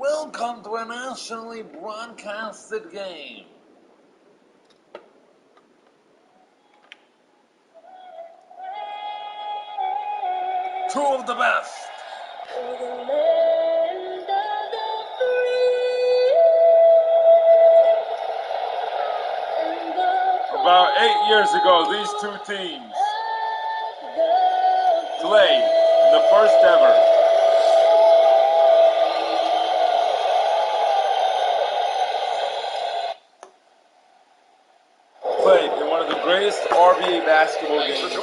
welcome to a nationally broadcasted game. Two of the best. About 8 years ago, these two teams played in the first ever greatest RBA basketball games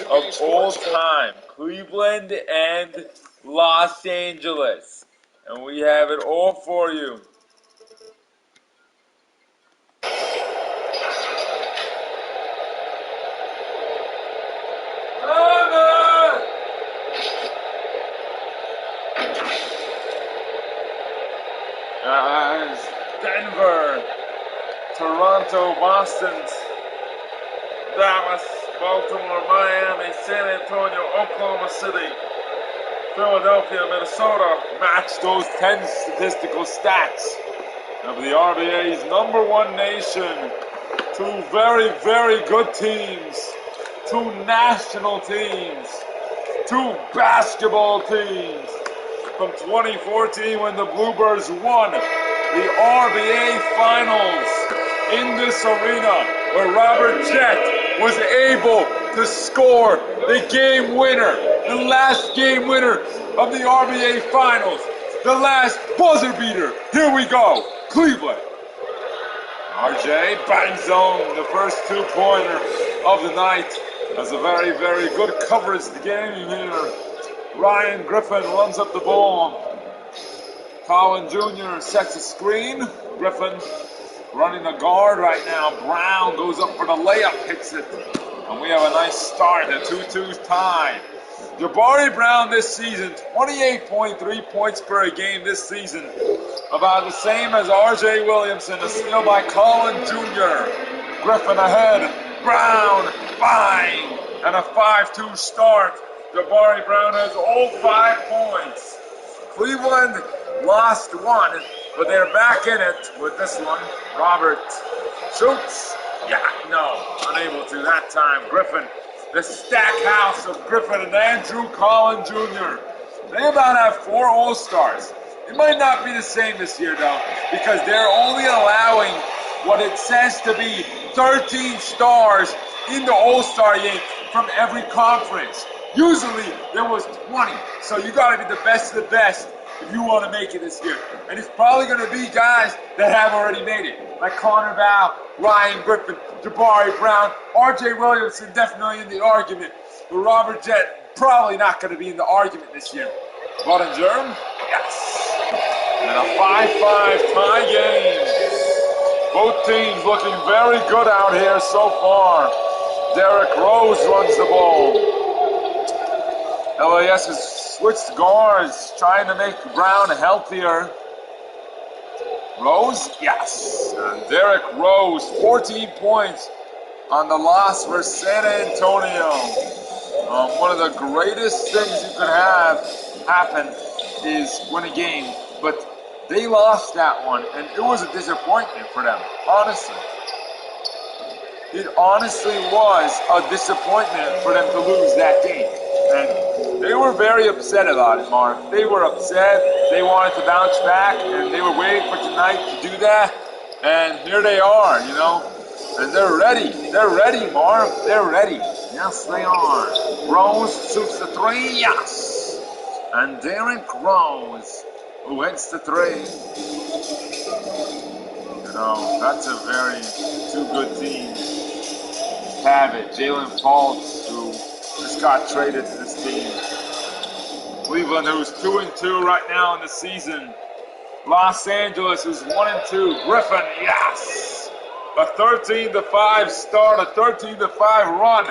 of all time. Cleveland and Los Angeles. And we have it all for you. Denver, Toronto, Boston, Dallas, Baltimore, Miami, San Antonio, Oklahoma City, Philadelphia, Minnesota match those 10 statistical stats of the RBA's #1 nation. Two very, very good teams. Two national teams. Two basketball teams. From 2014 when the Bluebirds won the RBA Finals in this arena where Robert Jett was able to score the game winner, the last game winner of the RBA Finals, the last buzzer beater. Here we go, Cleveland. RJ bangs home the first two-pointer of the night. That's a very, very good coverage game here. Ryan Griffin runs up the ball. Colin Jr. sets a screen. Griffin running a guard right now. Brown goes up for the layup, hits it. And we have a nice start, a 2-2 tie. Jabari Brown this season, 28.3 points per game this season. About the same as RJ Williamson, a steal by Colin Jr. Griffin ahead, Brown, bang, and a 5-2 start. Jabari Brown has all 5 points. Cleveland lost one, but they're back in it with this one. Robert shoots. Yeah, no, unable to that time. Griffin, the stack house of Griffin and Andrew Collin Jr. They about have 4 All-Stars. It might not be the same this year, though, because they're only allowing what it says to be 13 stars in the All-Star game from every conference. Usually, there was 20, so you got to be the best of the best if you want to make it this year. And it's probably going to be guys that have already made it, like Connor Val, Ryan Griffin, Jabari Brown, RJ Williamson definitely in the argument, but Robert Jett probably not going to be in the argument this year. Buttinger, yes. And a 5-5 tie game. Both teams looking very good out here so far. Derrick Rose runs the ball. LAS has switched guards, trying to make Brown healthier. Rose, yes. And Derrick Rose, 14 points on the loss for San Antonio. One of the greatest things you could have happen is win a game, but they lost that one, and it was a disappointment for them, honestly. It honestly was a disappointment for them to lose that game. And they were very upset about it, Marv. They were upset. They wanted to bounce back, and they were waiting for tonight to do that. And here they are, you know. And they're ready. They're ready, Marv. They're ready. Yes, they are. Rose shoots the 3. Yes. And Derrick Rose, who hits the 3. You know, that's a very 2 good teams. Have it. Jalen Fultz, who just got traded to this team. Cleveland, who's 2-2 right now in the season. Los Angeles, who's 1-2. Griffin, yes. A 13-5 start, a 13-5 run.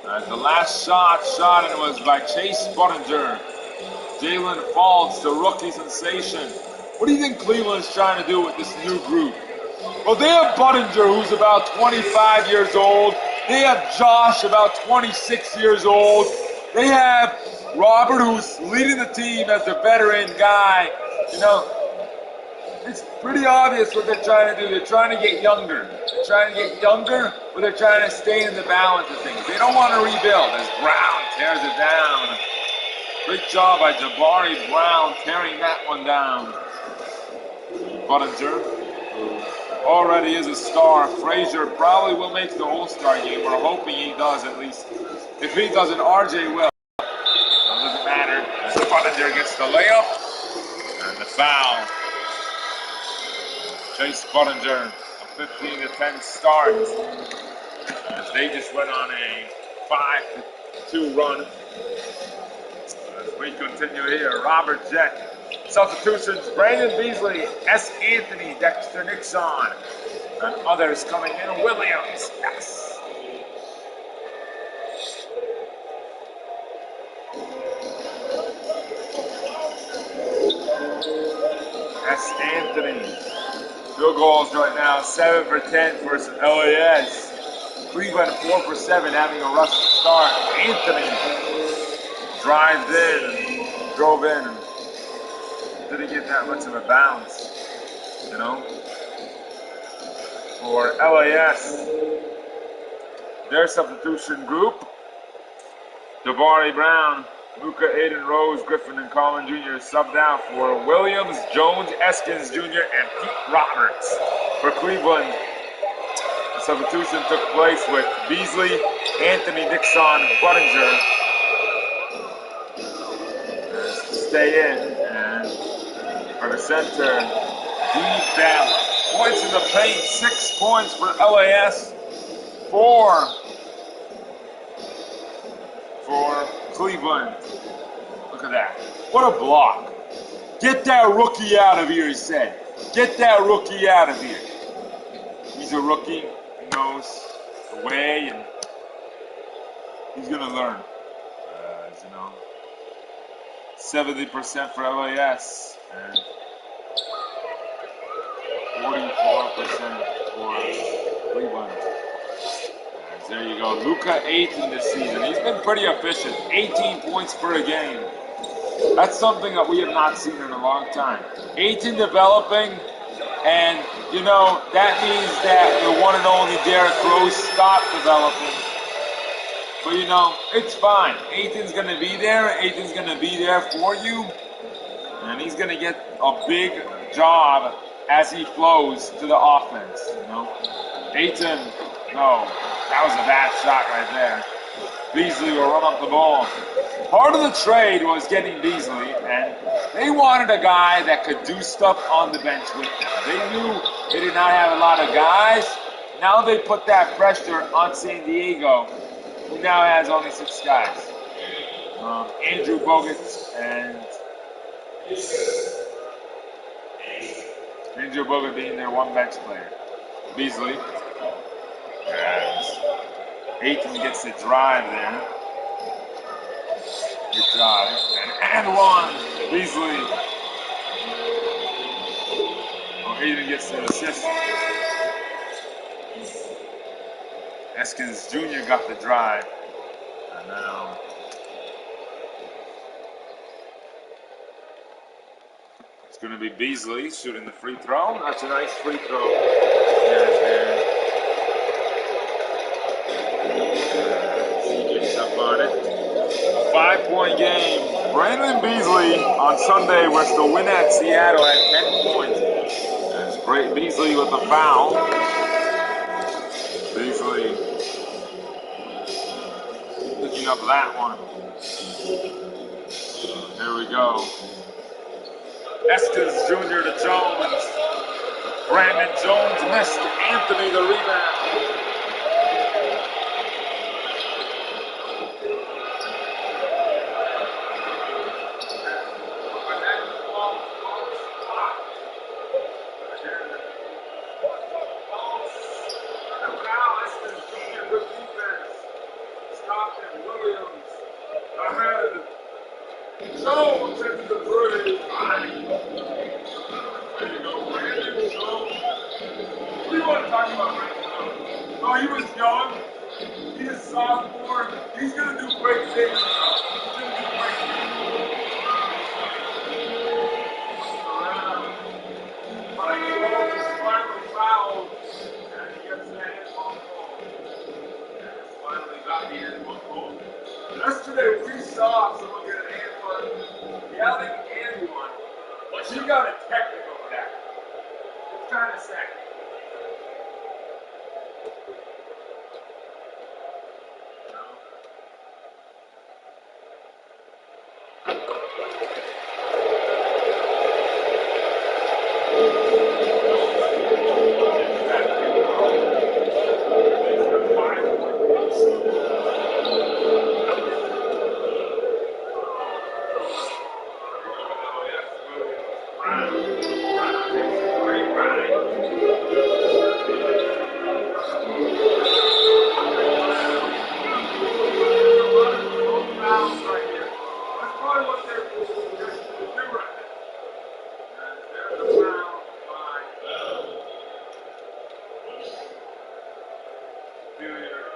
And the last shot, and it was by Chase Buttinger. Jalen Fultz, the rookie sensation. What do you think Cleveland's trying to do with this new group? Well, they have Buttinger, who's about 25 years old. They have Josh, about 26 years old. They have Robert, who's leading the team as the veteran guy, you know, it's pretty obvious what they're trying to do. They're trying to get younger. They're trying to get younger, but they're trying to stay in the balance of things. They don't want to rebuild as Brown tears it down. Great job by Jabari Brown tearing that one down. Buttinger, who already is a star. Frazier probably will make the All-Star game. We're hoping he does at least. If he doesn't, RJ will. So it doesn't matter. As Buttinger gets the layup and the foul. Chase Buttinger, a 15-10 start. As they just went on a 5-2 run. As we continue here, Robert Jett. Substitutions, Brandon Beasley, S. Anthony, Dexter Nixon, and others coming in. Williams, yes. S. Anthony. Field goals right now, 7 for 10 versus LAS. Cleveland 4 for 7, having a rough start. Anthony drives in, drove in. Didn't get that much of a bounce, you know. For LAS, their substitution group, Jabari Brown, Luka, Aiden Rose, Griffin, and Colin Jr. subbed out for Williams, Jones, Eskins Jr., and Pete Roberts. For Cleveland, the substitution took place with Beasley, Anthony, Nixon, Buttinger to stay in, and for the center, D. Bell. Points in the paint, 6 points for LAS, 4 for Cleveland. Look at that. What a block. Get that rookie out of here, he said. Get that rookie out of here. He's a rookie. He knows the way, and he's going to learn. As you know, 70% for LAS and 44% for Cleveland. And there you go. Luka 18 this season. He's been pretty efficient. 18 points per game. That's something that we have not seen in a long time. 18 developing, and you know, that means that the one and only Derrick Rose stopped developing. But you know, it's fine. Aiton's going to be there. Aiton's going to be there for you. And he's going to get a big job as he flows to the offense, you know. Aiton, no, that was a bad shot right there. Beasley will run up the ball. Part of the trade was getting Beasley, and they wanted a guy that could do stuff on the bench with them. They knew they did not have a lot of guys. Now they put that pressure on San Diego, who now has only 6 guys. Andrew Bogut and Andrew Bogut being their one bench player. Beasley. And Aiton gets the drive there. Good job. And one. Beasley. Oh, Aiton gets the assist. Eskins Jr. got the drive. And now it's going to be Beasley shooting the free throw. That's a nice free throw. There. He gets up on it. 5-point game. Brandon Beasley on Sunday was to win at Seattle at 10 points. That's great. Beasley with the foul. Beasley picking up that one. There we go. Eskins Jr. to Jones. Brandon Jones missed. Anthony the rebound. Jones into the three. There you go, Brandon Jones. What do you want to talk about Brandon Jones? Oh, he was young. He's a sophomore. He's going to do great things. He's going to do great things. if we saw someone get an and one, yelling and one, you got a technical for that. It's kind of sad.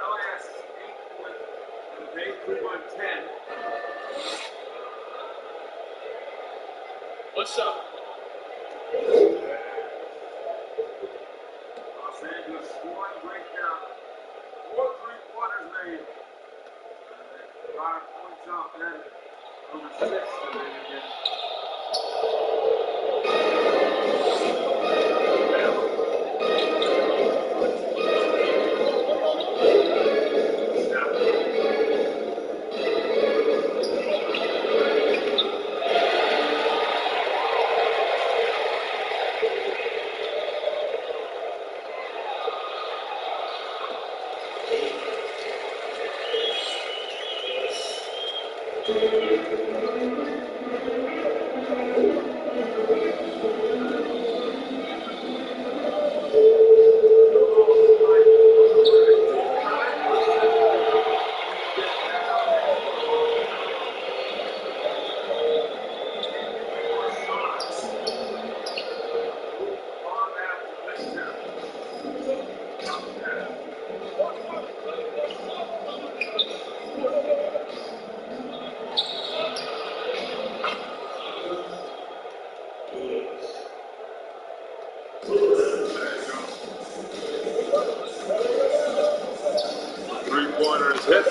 LAS 8 Cleveland 10. What's up? Los Angeles scoring breakdown. 4 3-pointers made. Got points off then. Over 6 today again. Three-pointers hit.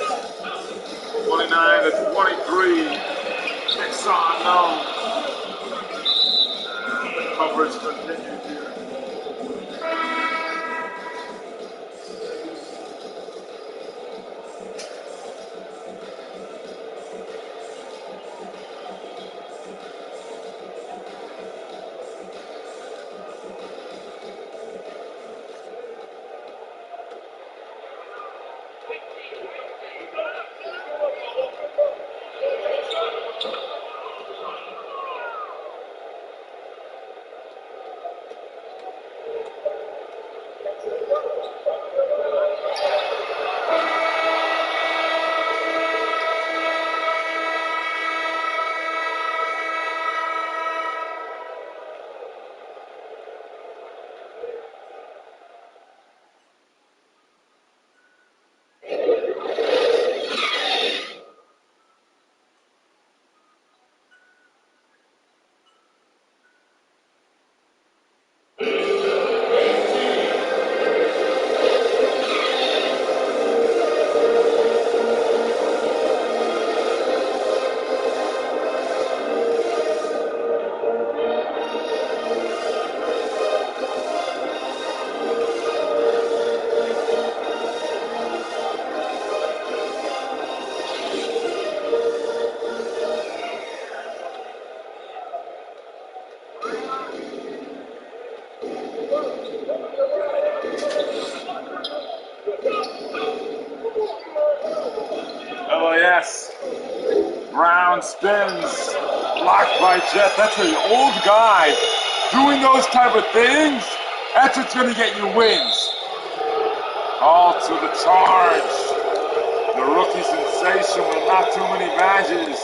29-23. Nixon, no. The coverage continues here. LAS. Brown spins. Blocked by Jet. That's an old guy. Doing those type of things, that's what's going to get you wins. All to the charge. The rookie sensation with not too many badges.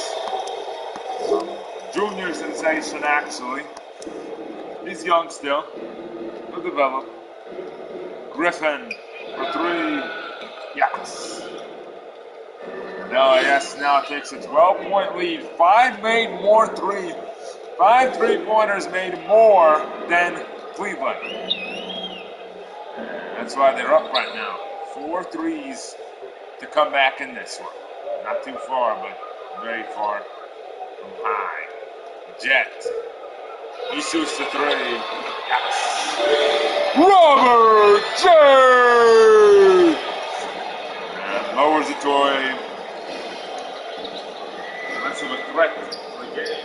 Junior sensation, actually. He's young still. He'll develop. Griffin for 3. Yes. LAS now takes a 12-point lead. 5 made more 3. 5 3-pointers made more than Cleveland. That's why they're up right now. 4 threes to come back in this one. Not too far, but Very far from high. Jet. He shoots the three. Yes. Robert J. And lowers the toy. Less of a threat for the game.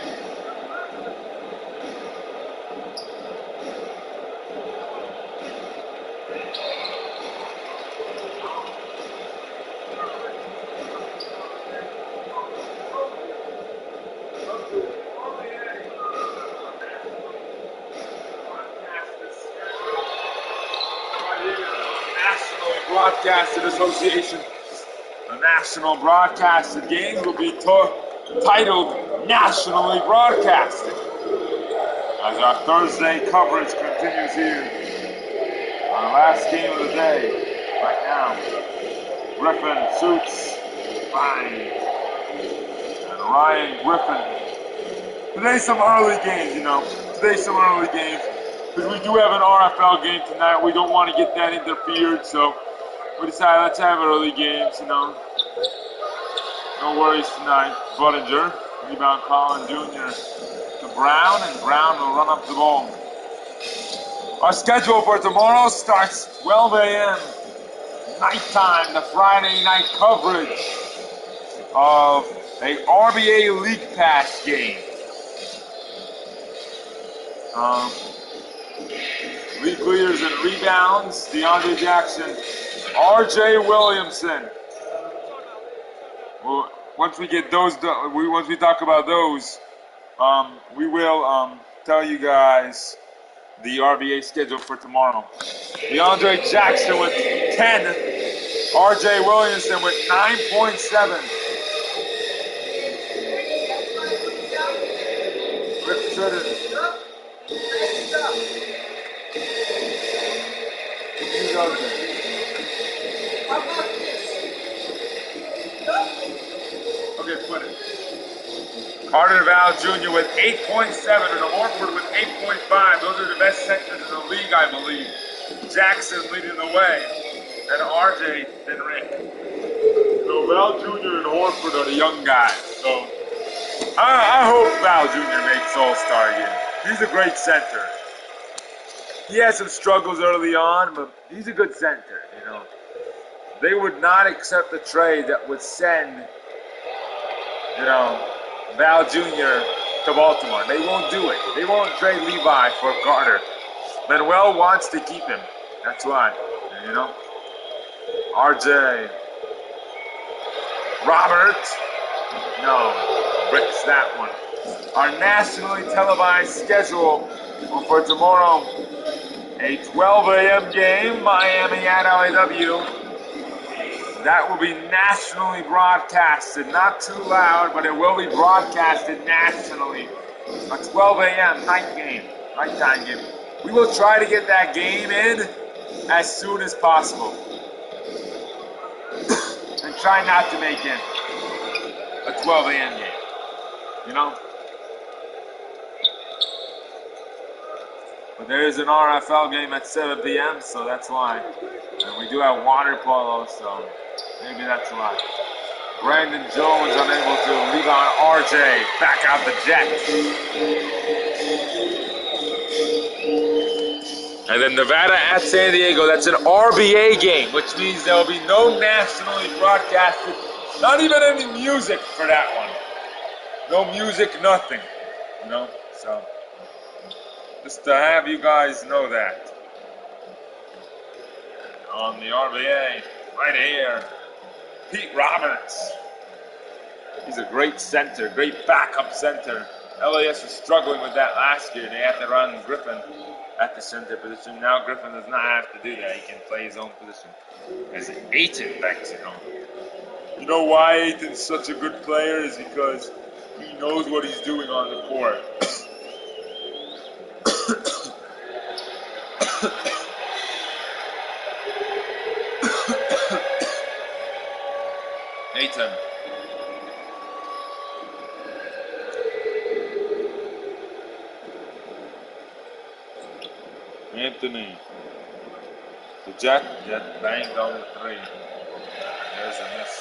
National Broadcasting Association. The national broadcasted games will be titled Nationally Broadcasted. As our Thursday coverage continues here. Our last game of the day, right now. Griffin shoots, fine. And Ryan Griffin. Today's some early games, you know. Today's some early games. Because we do have an RFL game tonight. We don't want to get that interfered, so we decided let's have early games, you know. No worries tonight. Buttinger, rebound Collin Jr. to Brown, and Brown will run up the ball. Our schedule for tomorrow starts 12 a.m. nighttime, the Friday night coverage of a RBA League Pass game. League leaders in rebounds, DeAndre Jackson, R.J. Williamson. Well, once we get those, once we talk about those, we will tell you guys the RBA schedule for tomorrow. DeAndre Jackson with 10, R.J. Williamson with 9.7. Rick Shredder. Okay, put it. Carter Val Jr. with 8.7 and Horford with 8.5. Those are the best centers in the league, I believe. Jackson leading the way, and RJ and Rick. So Val Jr. and Horford are the young guys. So I hope Val Jr. makes All-Star again. He's a great center. He had some struggles early on, but he's a good center, you know. They would not accept a trade that would send, you know, Val Jr. to Baltimore. They won't do it. They won't trade Levi for Carter. Manuel wants to keep him. That's why, you know. RJ. Robert. No. Bricks that one. Our nationally televised schedule for tomorrow. A 12 a.m. game, Miami at LAW. That will be nationally broadcasted. Not too loud, but it will be broadcasted nationally. A 12 a.m. nighttime game. We will try to get that game in as soon as possible. And try not to make it a 12 a.m. game. You know? But there is an RFL game at 7 p.m., so that's why. And we do have water polo, so maybe that's why. Brandon Jones unable to rebound RJ. Back out the Jet. And then Nevada at San Diego. That's an RBA game, which means there will be no nationally broadcasted, not even any music for that one. No music, nothing. You know, so just to have you guys know that. On the RBA, right here, Pete Roberts. He's a great center, great backup center. LAS was struggling with that last year. They had to run Griffin at the center position. Now Griffin does not have to do that. He can play his own position. As Ayton backs it home. You know why Ayton's such a good player is because he knows what he's doing on the court. Ayton. Anthony. The Jet banged on the three. There's a miss.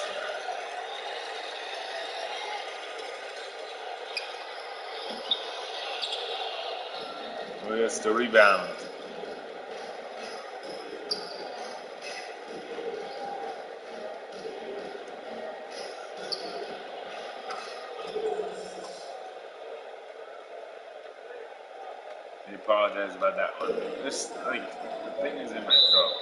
Who gets the rebound? I apologize about that one. This, like, the thing is in my throat.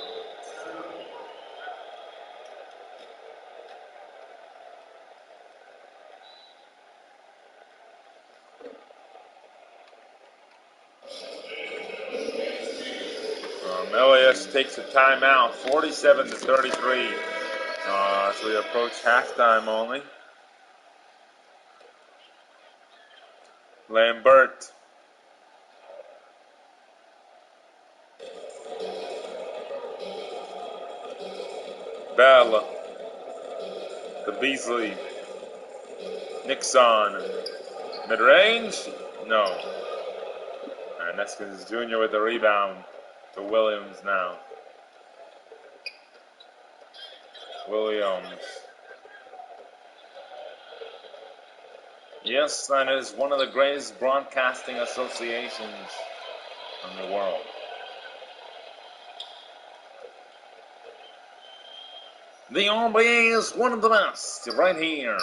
LAS takes a timeout, 47-33. As we approach halftime only. Lambert. Bell. To Beasley. Nixon. Mid-range? No. And Neskins Jr. with the rebound to Williams now. Williams. Yes, that is one of the greatest broadcasting associations in the world. The RBA is one of the best right here.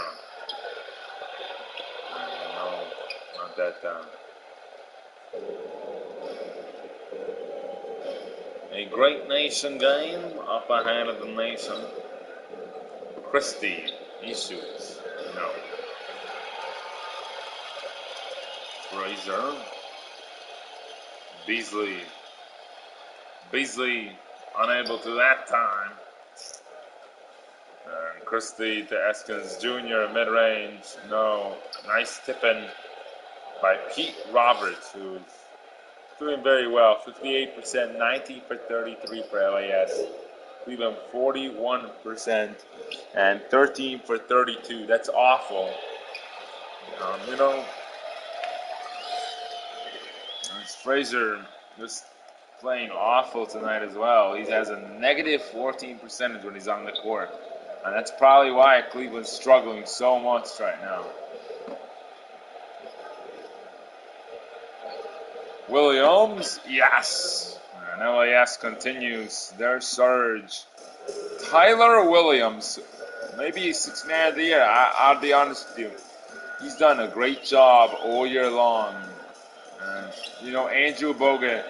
No, not that. A great nation game up ahead of the nation. Christie, he shoots. No. Fraser. Beasley. Beasley unable to that time. And Christie to Eskins Jr. mid-range. No. Nice tipping by Pete Roberts, who's doing very well. 58%, 19 for 33 for LAS. Cleveland 41% and 13 for 32. That's awful. Fraser was playing awful tonight as well. He has a negative 14% when he's on the court. And that's probably why Cleveland's struggling so much right now. Williams, yes. And LAS continues their surge. Tyler Williams, maybe 6th man of the year. I'll be honest with you. He's done a great job all year long. Andrew Bogut,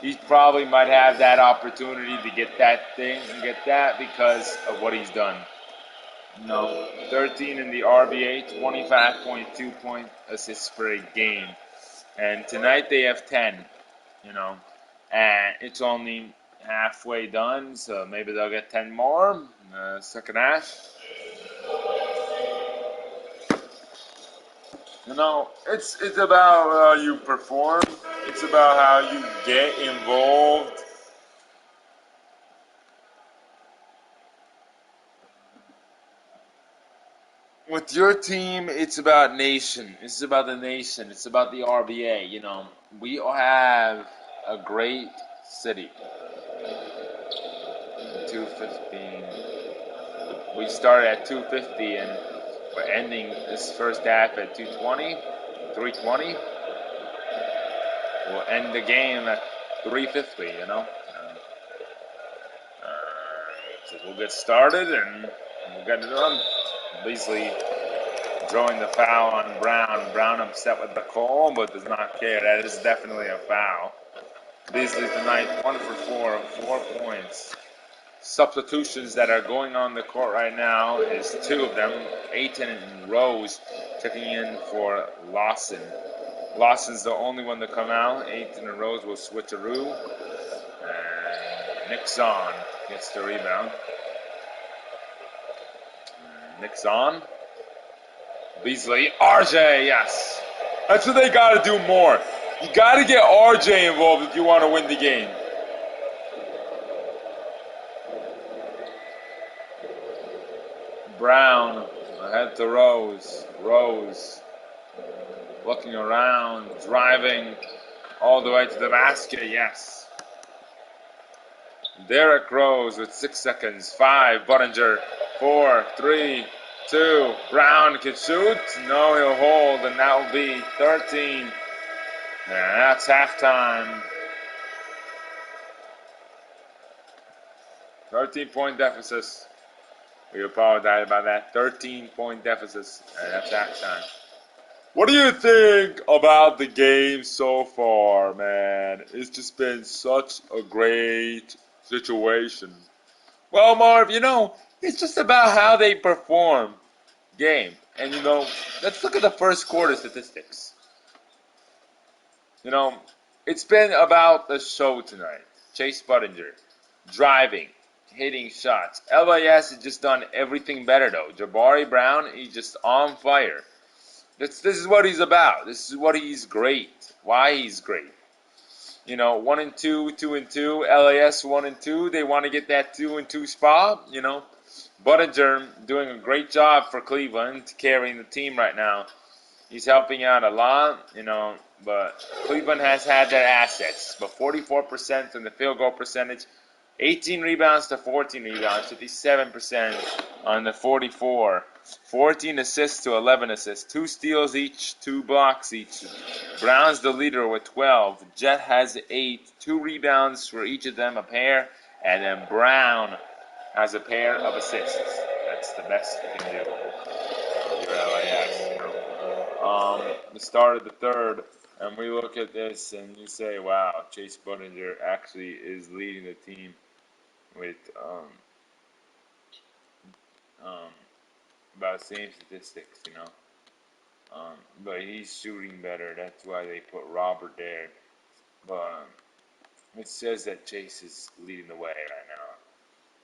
he probably might have that opportunity to get that thing and get that because of what he's done. 13 in the RBA, 25.2 point assists per game. And tonight they have 10, and it's only halfway done, so maybe they'll get 10 more second half. It's about how you perform. It's about how you get involved. With your team, it's about nation. It's about the nation. It's about the RBA. We have a great city. 2:15. We started at 2:50 and we're ending this first half at 2:20, 3:20. We'll end the game at 3:50. So we'll get started and we'll get it done. Beasley drawing the foul on Brown. Brown upset with the call, but does not care. That is definitely a foul. Beasley tonight 1 for 4, 4 points. Substitutions that are going on the court right now is 2 of them. Ayton and Rose checking in for Lawson. Lawson's the only one to come out. Ayton and Rose will switcheroo. And Nixon gets the rebound. Nixon. Beasley. RJ, yes. That's what they got to do more. You got to get RJ involved if you want to win the game. Brown ahead to Rose. Rose looking around, driving all the way to the basket. Yes. Derrick Rose with 6 seconds. 5. Buttinger. 4, 3, 2. Brown can shoot. No, he'll hold, and that will be 13. And that's halftime. 13-point deficit. We apologize about that. 13-point deficit. And that's halftime. What do you think about the game so far, man? It's just been such a great situation. Well, Marv, it's just about how they perform game. And, let's look at the first quarter statistics. It's been about the show tonight. Chase Budinger, driving, hitting shots. LAS has just done everything better, though. Jabari Brown, he's just on fire. This is what he's about. This is what he's great. Why he's great. 1-2, 2-2. LAS 1-2. They want to get that 2-2 spot. Budinger doing a great job for Cleveland, carrying the team right now. He's helping out a lot, but Cleveland has had their assets. But 44% in the field goal percentage, 18 rebounds to 14 rebounds, 57% on the 44. 14 assists to 11 assists, 2 steals each, 2 blocks each. Brown's the leader with 12. Jet has 8, 2 rebounds for each of them, a pair, and then Brown has a pair of assists. That's the best you can do. Your LAX. The start of the third, and we look at this and you say, wow, Chase Budinger actually is leading the team with about the same statistics, but he's shooting better. That's why they put Robert there. But it says that Chase is leading the way right now.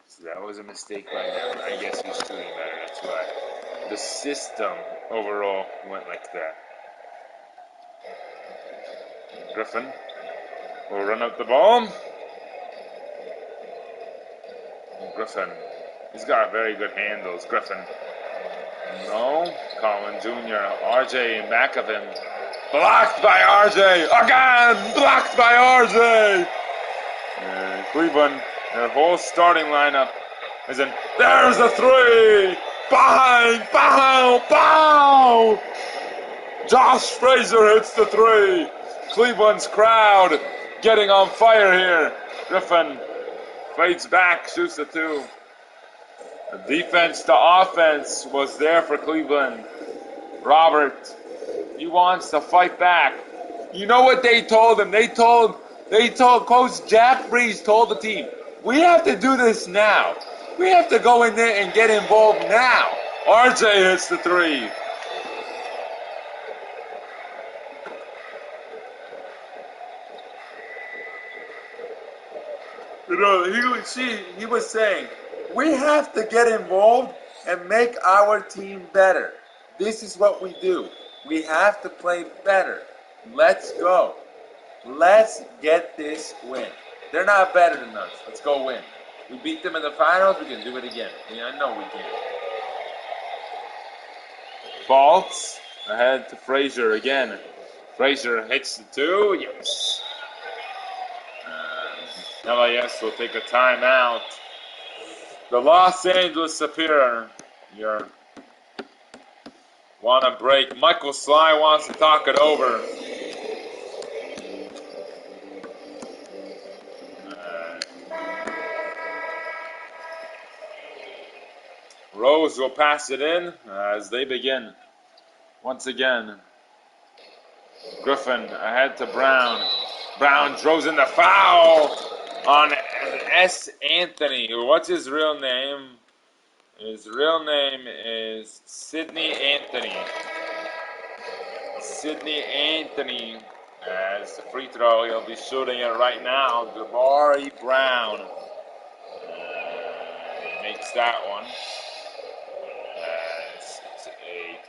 So that was a mistake by them. I guess he's shooting better. That's why the system overall went like that. Griffin will run up the ball. Griffin. He's got very good handles. Griffin. No. Collin Jr. RJ in back of him. Blocked by RJ. Again! Blocked by RJ! And Cleveland, their whole starting lineup is in. There's the three! Bang! Pow! Pow! Josh Frazier hits the three. Cleveland's crowd getting on fire here. Griffin fades back, shoots the two. The defense to offense was there for Cleveland. Robert, he wants to fight back. You know what they told him? They told Coach Jack Breeze told the team, we have to do this now. We have to go in there and get involved now. RJ hits the three. He was saying, we have to get involved and make our team better. This is what we do. We have to play better. Let's go. Let's get this win. They're not better than us. Let's go win. We beat them in the finals. We can do it again. I know we can. Faults ahead to Frazier again. Frazier hits the two. Yes. LAS will take a timeout. The Los Angeles Superior want to break. Michael Sly wants to talk it over. Rose will pass it in as they begin. Once again, Griffin ahead to Brown. Brown throws in the foul on S. Anthony. What's his real name? His real name is Sidney Anthony. Sidney Anthony as the free throw. He'll be shooting it right now. Jabari Brown makes that one. It's a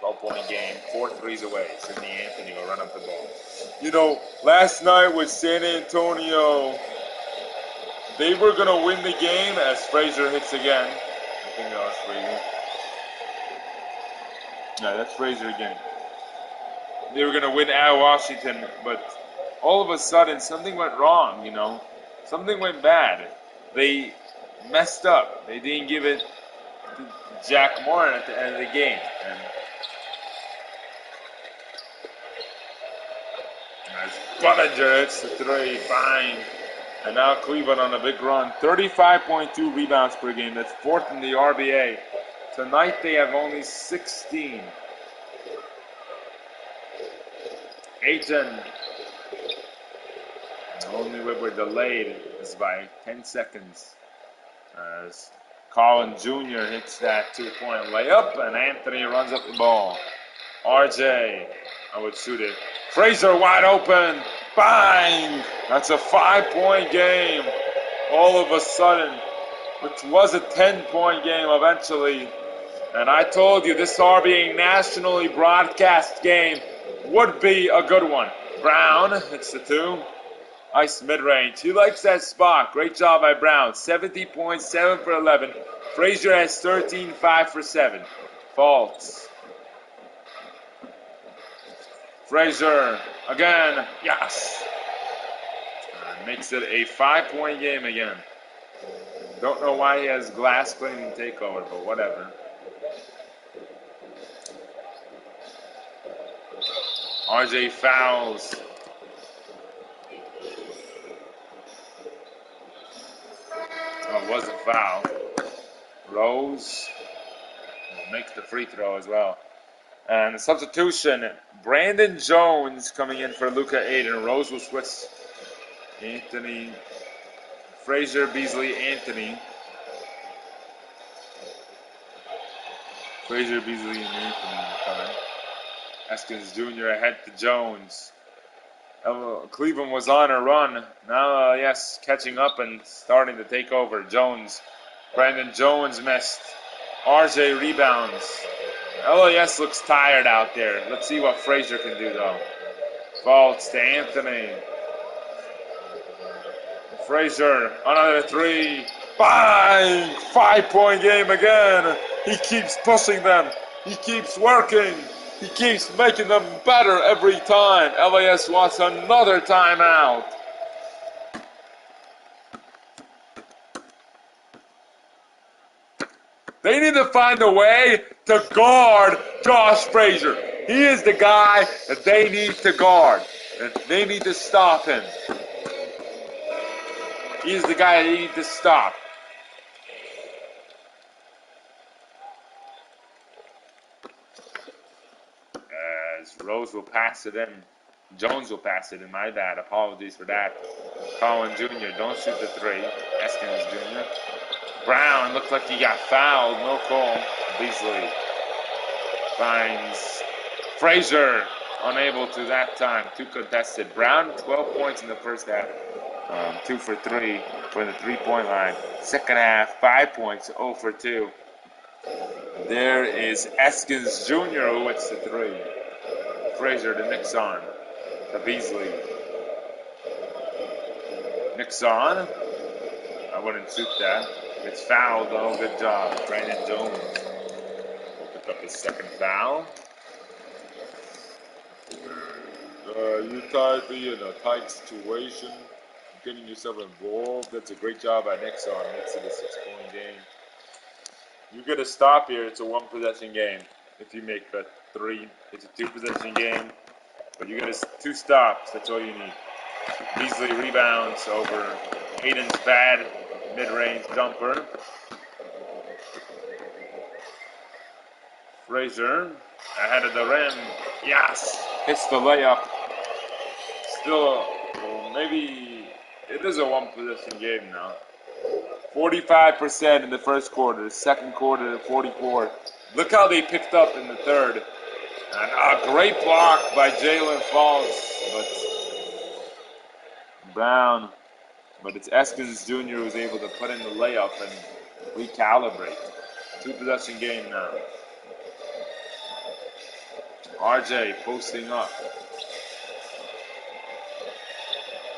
12-point game. 4 threes away. Sidney Anthony will run up the ball. Last night with San Antonio, they were going to win the game as Frazier hits again. I think that was Frazier. No, that's Frazier again. They were going to win at Washington, but all of a sudden something went wrong, Something went bad. They messed up. They didn't give it to Jack Moore at the end of the game. As Buninger hits the three, bang. And now Cleveland on a big run. 35.2 rebounds per game. That's fourth in the RBA. Tonight they have only 16. Aiton. The only way we're delayed is by 10 seconds. As Colin Jr. hits that 2-point layup, and Anthony runs up the ball. RJ, I would shoot it. Frazier wide open. Bang! That's a 5-point game. All of a sudden, which was a 10-point game eventually. And I told you this RBA nationally broadcast game would be a good one. Brown hits the two. Nice mid-range. He likes that spot. Great job by Brown. 70 points, 7 for 11. Frazier has 13, 5 for 7. Faults. Frazier again. Yes. Makes it a 5-point game again. Don't know why he has Glass Cleveland takeover, but whatever. RJ fouls. Oh, it was a foul. Rose makes the free throw as well. And the substitution, Brandon Jones coming in for Luka Aiden. Rose will switch. Anthony, Frazier, Beasley, Anthony. Frazier, Beasley, and Anthony coming. Eskins Jr. ahead to Jones. Cleveland was on a run. Now, yes, catching up and starting to take over. Jones. Brandon Jones missed. RJ rebounds. LAS looks tired out there. Let's see what Frazier can do, though. Faults to Anthony. Frazier, another three. Bang! 5-point game again. He keeps pushing them. He keeps working. He keeps making them better every time. LAS wants another timeout. They need to find a way to guard Josh Frazier. He is the guy that they need to guard. And they need to stop him. He is the guy they need to stop. As Rose will pass it in. Jones will pass it in. My bad. Apologies for that. Colin Jr. Don't shoot the three. Eskins Jr. Brown looked like he got fouled. No call. Beasley finds Frazier. Unable to that time. 2 contested. Brown 12 points in the first half. 2 for 3 for the 3-point line. Second half, 5 points, 0 for 2. There is Eskins Jr. who hits the three. Frazier to Nixon. To Beasley. Nixon. I wouldn't shoot that. It's fouled though. Good job. Brandon Jones will pick up his second foul. You tied me in a tight situation. Getting yourself involved. That's a great job by Nixon. Makes it a 6-point game. You get a stop here. It's a 1-possession game. If you make a 3, it's a 2-possession game. But you get 2 stops. That's all you need. Beasley rebounds over Aiden's bad mid-range jumper. Frazier ahead of the rim. Yes! Hits the layup. Still, maybe it is a 1-possession game now. 45% in the first quarter. Second quarter, 44%. Look how they picked up in the third. And a great block by Jalen Falls. But Brown. But it's Eskins Jr. who's able to put in the layup and recalibrate. 2-possession game now. RJ posting up.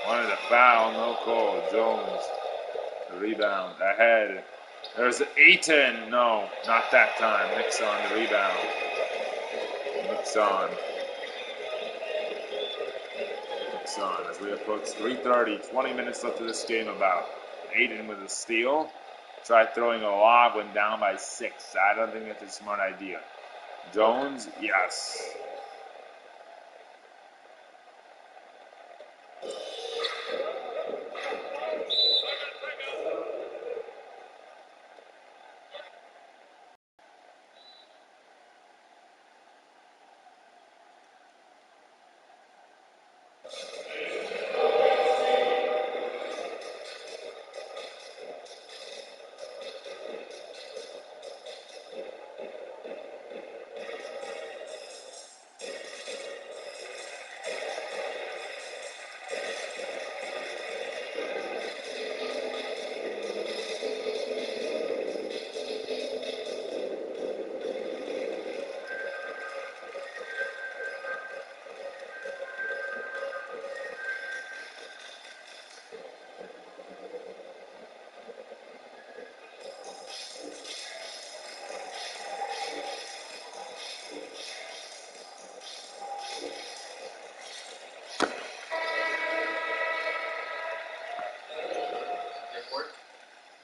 Wanted a foul, no call. Jones, the rebound, ahead. There's Aiton. No, not that time. Nixon, the rebound. Nixon as we approach 3:30, 20 minutes left of this game about. Aiden with a steal. Tried throwing a lob, went down by 6. I don't think that's a smart idea. Jones, yes.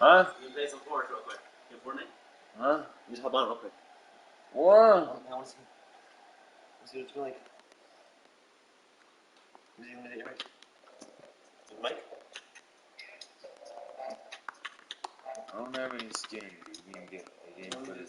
Huh? You can play some chords real quick. You for me? Huh? You just hop on real quick. What? I want to see. Let's see what it's like. Is he going to get your mic? Your mic? I don't have any skin. You can get.